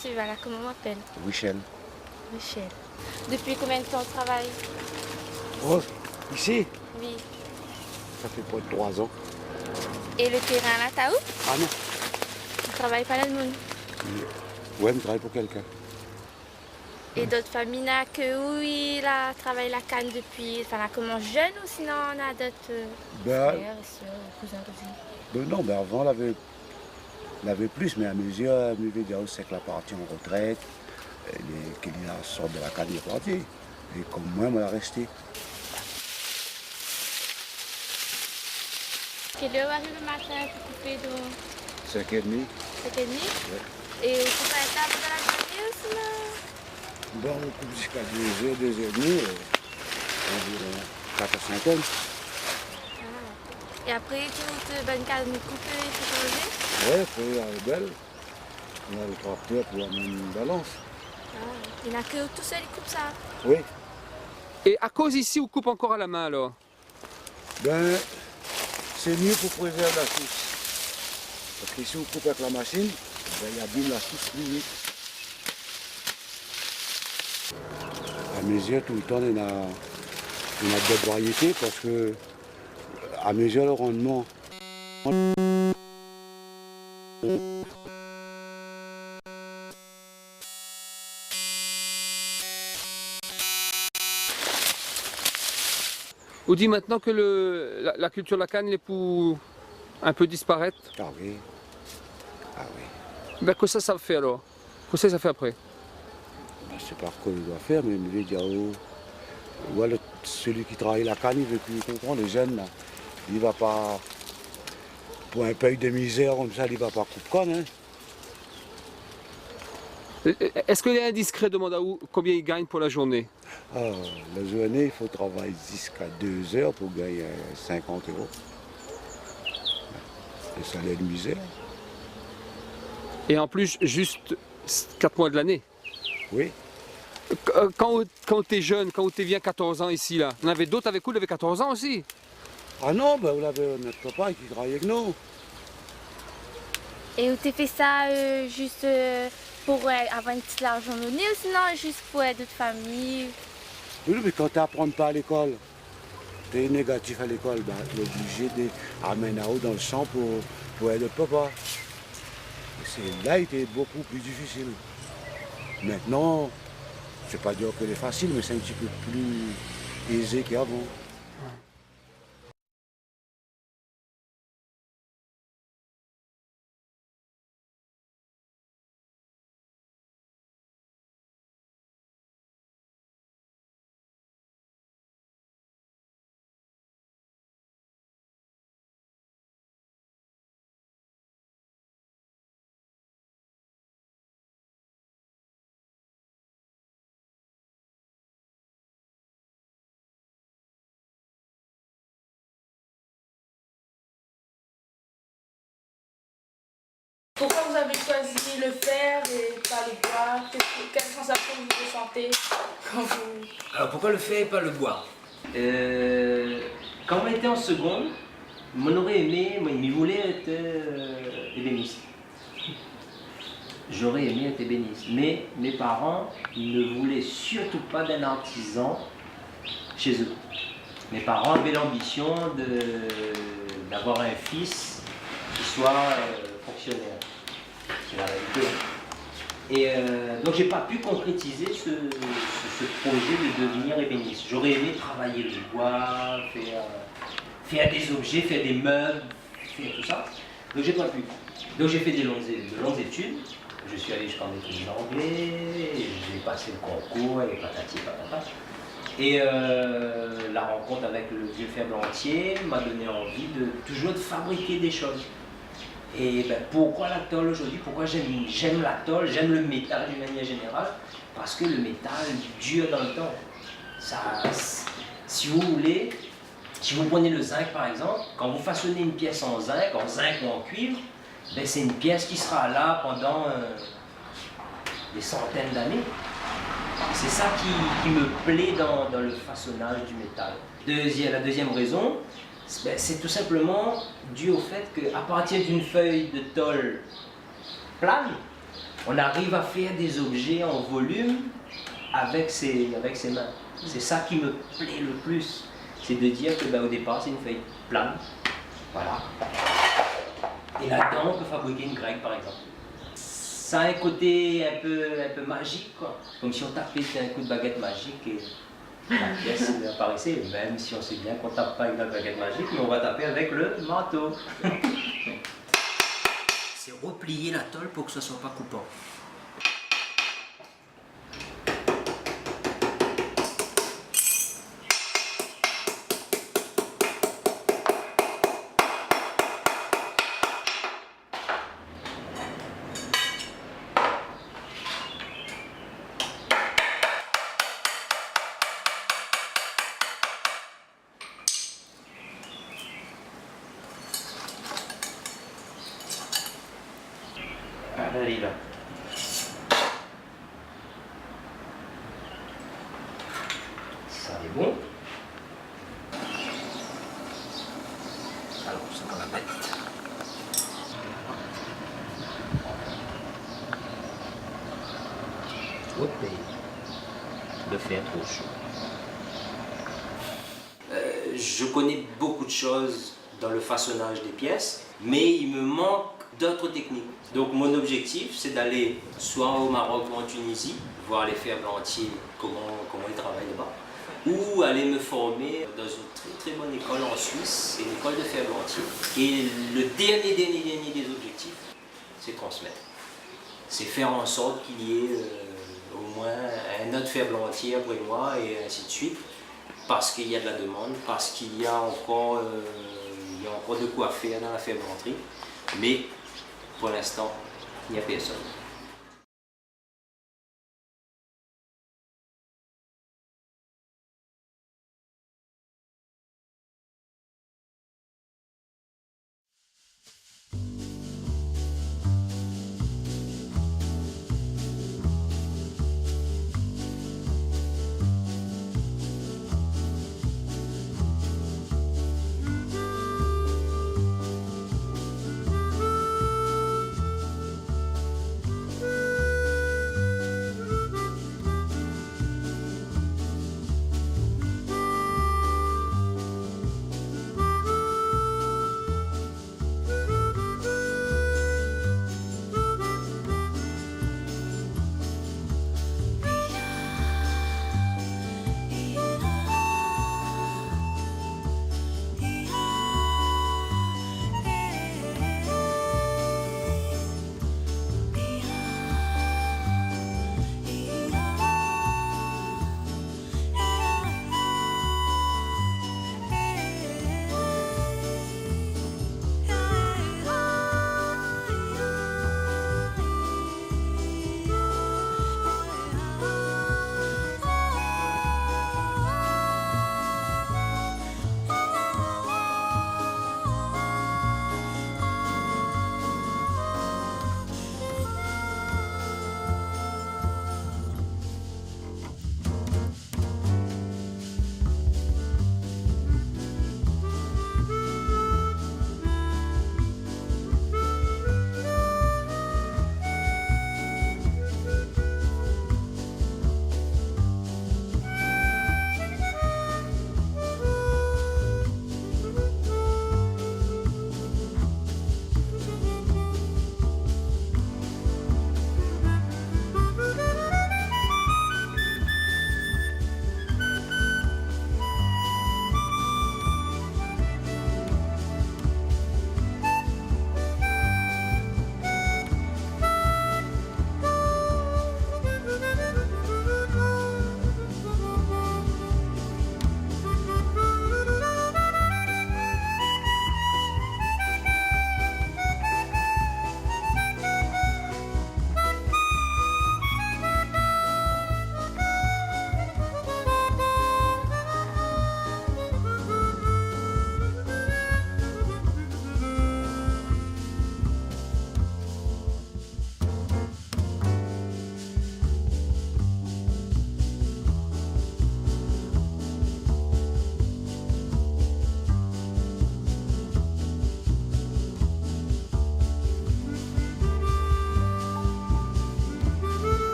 monsieur, voilà, comment on m'appelle? Michel. Michel. Depuis combien de temps tu travailles? Oh, ici, Oui. ça fait pas de 3 ans. Et le terrain là, t'as où? Ah non. Tu travailles pas là le monde. Ouais, je travaille pour quelqu'un. Et d'autres familles là que oui, là, travaillent la canne depuis, enfin là, comment jeune ou sinon on a d'autres Ben, frères, sœurs, cousins, cousines? non, ben avant, on avait plus, mais à mesure, c'est que la partie en retraite, qu'il y a sorte de la canne est partie. Et comme moi, on l'a resté. Quelle heure arrive le matin pour couper d'eau? 5h30. 5h30? Ouais. Et vous coupez à table de la journée ou sinon? Bon, on coupe jusqu'à 2h, 2h30, environ 4 à 5 tonnes. Ah. Et après, tu te bonne canne coupée, il faut changer? Ouais, après, elle est belle. On a le tracteur pour amener une balance. Ah. Il n'y en a que tout seul, il coupe ça. Oui. Et à cause ici, on coupe encore à la main alors? Ben, c'est mieux pour préserver la souche. Parce que si on coupe avec la machine, ben, il abîme la souche plus vite. À mesure, tout le temps, on a d'autres variétés parce que à mesure le rendement. On dit maintenant que la culture de la canne est pour un peu disparaître. Ah oui. Ah oui. Ben, que ça fait alors? Qu'est-ce que ça fait après? Ben, je ne sais pas ce qu'on doit faire, mais je vais dire, celui qui travaille la canne, il veut plus comprendre. Les jeunes, là, il ne va pas, pour un paye de misère comme ça, il ne va pas couper canne. Hein. Est-ce qu'il est indiscret de demander combien il gagne pour la journée? Ah, la journée, il faut travailler jusqu'à 2 heures pour gagner 50 €. Le salaire de misère. Et en plus, juste 4 mois de l'année. Oui. Quand tu es jeune, quand tu viens 14 ans ici, là, on avait d'autres avec vous, ils avaient 14 ans aussi. Ah non, ben, vous avez notre papa qui travaille avec nous. Et tu fait ça juste pour avoir une petite argent donnée ou sinon juste pour aider d'autres familles? Oui, mais quand tu n'apprends pas à l'école, tu es négatif à l'école, ben, tu es obligé d'amener dans le champ pour aider le papa. Là, il était beaucoup plus difficile. Maintenant, je ne vais pas dire que c'est facile, mais c'est un petit peu plus aisé qu'avant. Pourquoi vous avez choisi le fer et pas le bois? Quelle sensation vous ressentez quand vous... Alors pourquoi le fer et pas le bois? Quand on était en seconde, on aurait aimé, moi, il voulait être ébéniste. J'aurais aimé être ébéniste, mais mes parents ne voulaient surtout pas d'un artisan chez eux. Mes parents avaient l'ambition d'avoir un fils qui soit fonctionnaire. C'est la réalité. Et donc j'ai pas pu concrétiser ce projet de devenir ébéniste. J'aurais aimé travailler le bois, faire des objets, faire des meubles, faire tout ça. Donc j'ai pas pu. Donc j'ai fait de longues études. Je suis allé jusqu'en études d'anglais, j'ai passé le concours et patati patata. Et la rencontre avec le vieux fer entier m'a donné envie de toujours de fabriquer des choses. Et ben, pourquoi la tôle aujourd'hui? Pourquoi j'aime la tôle, j'aime le métal d'une manière générale? Parce que le métal dure dans le temps. Ça, si vous voulez, si vous prenez le zinc par exemple, quand vous façonnez une pièce en zinc ou en cuivre, ben, c'est une pièce qui sera là pendant des centaines d'années. C'est ça qui me plaît dans le façonnage du métal. La deuxième raison, c'est tout simplement dû au fait qu'à partir d'une feuille de tôle plane, On arrive à faire des objets en volume avec ses mains. C'est ça qui me plaît le plus. C'est de dire que au départ, c'est une feuille plane. Voilà. Et là-dedans, on peut fabriquer une grecque, par exemple. Ça a un côté un peu magique, quoi. Comme si on tapait un coup de baguette magique et la pièce apparaissait. Même si on sait bien qu'on ne tape pas avec la baguette magique, mais on va taper avec le marteau. C'est replier la tôle pour que ça ne soit pas coupant. Allez là. Ça est bon. Alors, ça va la mettre. Ok. Le faire trop chaud. Je connais beaucoup de choses dans le façonnage des pièces, mais il me manque d'autres techniques. Donc mon objectif, c'est d'aller soit au Maroc ou en Tunisie, voir les ferblantiers, comment ils travaillent là-bas, ou aller me former dans une très bonne école en Suisse, c'est l'école de ferblantier. Et le dernier des objectifs, c'est transmettre. C'est faire en sorte qu'il y ait au moins un autre ferblantier après moi et ainsi de suite, parce qu'il y a de la demande, parce qu'il y a encore de quoi faire dans la ferblanterie. Mais pour l'instant, il n'y a personne.